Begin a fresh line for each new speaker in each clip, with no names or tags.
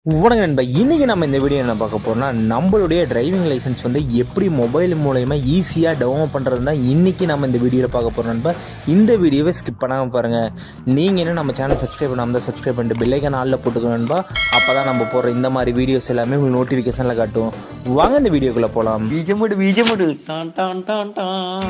வணக்கம் நண்பா. இன்னைக்கு நம்ம இந்த வீடியோ என்ன பார்க்க போறோம்னா, நம்மளுடைய டிரைவிங் லைசென்ஸ் வந்து எப்படி மொபைல் மூலயமா ஈஸியாக டவுன்லோட் பண்ணுறது தான் இன்னைக்கு நம்ம இந்த வீடியோவில் பார்க்க போகிறோம் நண்பா. இந்த வீடியோவை ஸ்கிப் பண்ணாமல் பாருங்கள். நீங்கள் என்ன நம்ம சேனல் சப்ஸ்கிரைப் பண்ணாமல் தான் சப்ஸ்கிரைப் பண்ணிட்டு பெல்லைக்கான ஆளில் போட்டுக்கணும் நண்பா. அப்போ தான் நம்ம போடுற இந்த மாதிரி வீடியோஸ் எல்லாமே உங்களுக்கு நோட்டிஃபிகேஷனில் காட்டும். வாங்க இந்த வீடியோக்குள்ளே போகலாம்.
பீஜமுடு டான் டான் டான் டான்.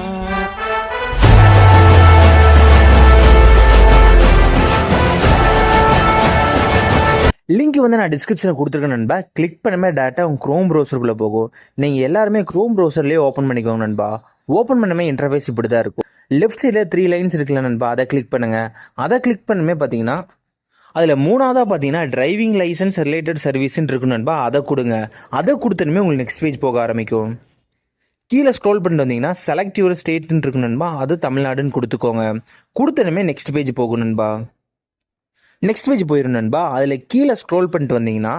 லிங்க் வந்து நான் டிஸ்கிரிப்ஷனில் கொடுத்துருக்கேன் நண்பா. கிளிக் பண்ணமே டேட்டா உங்கள் க்ரோம் ப்ரௌசருக்குள்ளே போகும். நீங்கள் எல்லாருமே க்ரோம் ப்ரௌசர்லேயே ஓப்பன் பண்ணிக்கோங்க நண்பா. ஓப்பன் பண்ணமே இன்டர்ஃபேஸ் இப்படி தான் இருக்கும். லெஃப்ட் சைடில் 3 லைன்ஸ் இருக்குல்ல நண்பா, அதை கிளிக் பண்ணுங்கள். அதை கிளிக் பண்ணமே பார்த்தீங்கன்னா அதில் மூணாவதாக பார்த்தீங்கன்னா டிரைவிங் லைசன்ஸ் ரிலேட்டட் சர்வீஸ்ன்னு இருக்கும் நண்பா. அதை கொடுங்க. அதை கொடுத்தனுமே உங்களுக்கு நெக்ஸ்ட் பேஜ் போக ஆரம்பிக்கும். கீழே ஸ்க்ரோல் பண்ணிட்டு வந்தீங்கன்னா செலக்ட் யுவர் ஸ்டேட்னு இருக்கு நண்பா. அது தமிழ்நாடுன்னு கொடுத்துக்கோங்க. கொடுத்தனுமே நெக்ஸ்ட் பேஜ் போகும் நண்பா. நெக்ஸ்ட் பேஜ் போயிடும் நண்பா. அதில் கீழே ஸ்க்ரோல் பண்ணிட்டு வந்தீங்கன்னா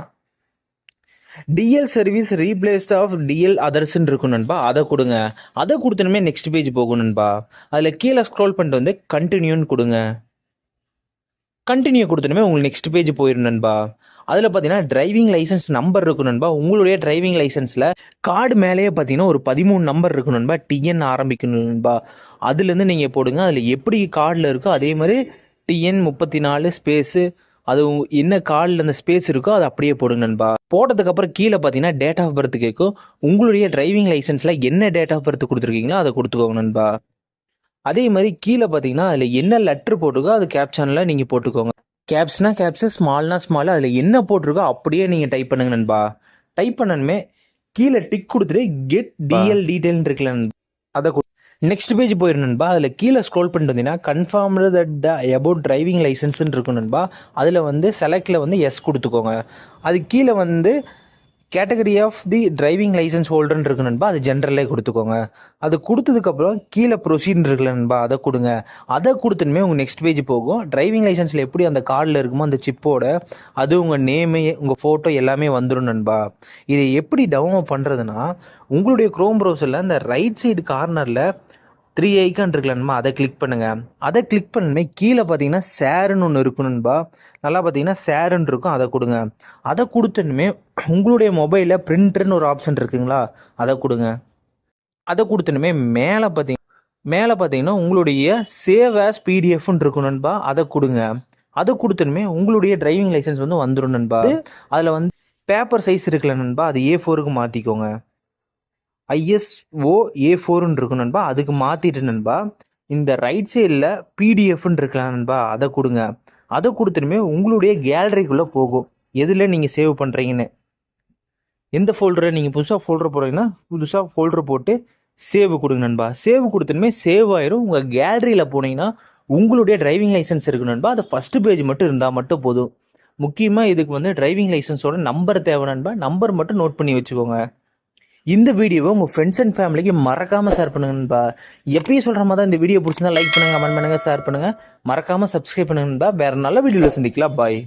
DL service replaced of DL அதர்ஸ்ன்னு இருக்கும் நண்பா. அதை கொடுங்க. அதை கொடுத்தனுமே நெக்ஸ்ட் பேஜ் போகும் நண்பா. அதில் கீழே ஸ்க்ரோல் பண்ணிட்டு வந்து கண்டினியூன்னு கொடுங்க. கண்டினியூ கொடுத்தனுமே உங்களுக்கு நெக்ஸ்ட் பேஜ் போயிடும் நண்பா. அதில் பார்த்தீங்கன்னா டிரைவிங் லைசன்ஸ் நம்பர் இருக்கும் நண்பா. உங்களுடைய டிரைவிங் லைசன்ஸில் கார்டு மேலேயே பார்த்தீங்கன்னா ஒரு 13 நம்பர் இருக்கும் நண்பா. டிஎன் ஆரம்பிக்கணும் நண்பா. அதுலேருந்து நீங்கள் போடுங்க. அதில் எப்படி கார்டில் இருக்கோ அதே மாதிரி டிஎன் 34 ஸ்பேஸு அது என்ன கார்டில் அந்த ஸ்பேஸ் இருக்கோ அதை அப்படியே போடுங்க நண்பா. போட்டதுக்கப்புறம் கீழே பார்த்தீங்கன்னா டேட் ஆஃப் பர்த் கேட்கும். உங்களுடைய டிரைவிங் லைசன்ஸில் என்ன டேட் ஆஃப் பர்த் கொடுத்துருக்கீங்களோ அதை கொடுத்துக்கோங்க நண்பா. அதே மாதிரி கீழே பார்த்தீங்கன்னா அதில் என்ன லெட்டர் போட்டிருக்கோ அது கேப்ஷனில் நீங்கள் போட்டுக்கோங்க. கேப்ஸ்னா கேப்ஸு, ஸ்மால்னா ஸ்மால், அதில் என்ன போட்டிருக்கோ அப்படியே நீங்கள் டைப் பண்ணுங்க நண்பா. டைப் பண்ணணுமே கீழே டிக் கொடுத்துட்டு கெட் டிஎல் டீட்டெயில் இருக்குல்ல நண்பா, அதை நெக்ஸ்ட் பேஜ் போயிடும் நண்பா. அதில் கீழே ஸ்க்ரோல் பண்ணிட்டு வந்தீங்கன்னா confirmed that the about driving லைசன்ஸ்ன்னு இருக்கும் நண்பா. அதில் வந்து செலக்டில் வந்து எஸ் கொடுத்துக்கோங்க. அது கீழே வந்து category of the driving licence ஹோல்டர்னு இருக்கு நண்பா. அது ஜென்ரலே கொடுத்துக்கோங்க. அது கொடுத்ததுக்கப்புறம் கீழே ப்ரொசீட் இருக்குல்ல நண்பா, அதை கொடுங்க. அதை கொடுத்துனுமே உங்கள் நெக்ஸ்ட் பேஜ் போகும். டிரைவிங் லைசன்ஸில் எப்படி அந்த கார்டில் இருக்குமோ அந்த சிப்போட அது உங்கள் நேமு உங்கள் ஃபோட்டோ எல்லாமே வந்துடும் நண்பா. இதை எப்படி டவுன்லோட் பண்ணுறதுன்னா, உங்களுடைய க்ரோம் ப்ரௌசரில் அந்த ரைட் சைடு கார்னரில் 3 ஐக்கான் இருக்குல்லன்பா, அதை கிளிக் பண்ணுங்கள். அதை கிளிக் பண்ணணுமே கீழே பார்த்தீங்கன்னா ஷேருன்னு ஒன்று இருக்கணும்பா. நல்லா பார்த்தீங்கன்னா ஷேருன்னு இருக்கும், அதை கொடுங்க. அதை கொடுத்தனுமே உங்களுடைய மொபைலில் பிரிண்டர்னு ஒரு ஆப்ஷன் இருக்குங்களா, அதை கொடுங்க. அதை கொடுத்தனுமே மேலே பார்த்தீங்கன்னா உங்களுடைய சேவ் ஆஸ் பிடிஎஃப்னு இருக்கும் நண்பா, அதை கொடுங்க. அதை கொடுத்தனுமே உங்களுடைய டிரைவிங் லைசன்ஸ் வந்து வந்துடும் நண்பா. அதில் வந்து பேப்பர் சைஸ் இருக்குல்ல நண்பா, அது A4க்கு மாற்றிக்கோங்க. ISO A4ன்னு இருக்கும் நண்பா, அதுக்கு மாற்றிட்டு நண்பா இந்த ரைட் சைடில் பிடிஎஃப்னு இருக்கலாம் நண்பா, அதை கொடுங்க. அதை கொடுத்துருமே உங்களுடைய கேலரிக்குள்ளே போகும். எதில் நீங்கள் சேவ் பண்ணுறீங்கன்னு, எந்த ஃபோல்டரை நீங்கள் புதுசாக ஃபோல்டர் போடுறீங்கன்னா புதுசாக ஃபோல்டர் போட்டு சேவ் கொடுங்க நண்பா. சேவ் கொடுத்துருமே சேவ் ஆயிரும். உங்கள் கேலரியில் போனீங்கன்னா உங்களுடைய டிரைவிங் லைசன்ஸ் இருக்கு நண்பா. அது ஃபஸ்ட்டு பேஜ் மட்டும் இருந்தால் மட்டும் போதும். முக்கியமாக இதுக்கு வந்து டிரைவிங் லைசன்ஸோட நம்பர் தேவை நண்பா. நம்பர் மட்டும் நோட் பண்ணி வச்சுக்கோங்க. இந்த வீடியோவை உங்கள் ஃப்ரெண்ட்ஸ் அண்ட் ஃபேமிலிக்கு மறக்காமல் ஷேர் பண்ணுங்கன்பா. எப்பயும் சொல்கிற மாதிரி தான், இந்த வீடியோ பிடிச்சிருந்தா லைக் பண்ணுங்கள், கமெண்ட் பண்ணுங்கள், ஷேர் பண்ணுங்கள், மறக்காமல் சப்ஸ்கிரைப் பண்ணுங்கன்பா. வேறு நல்ல வீடியோவில் சந்திக்கலாம். பாய்.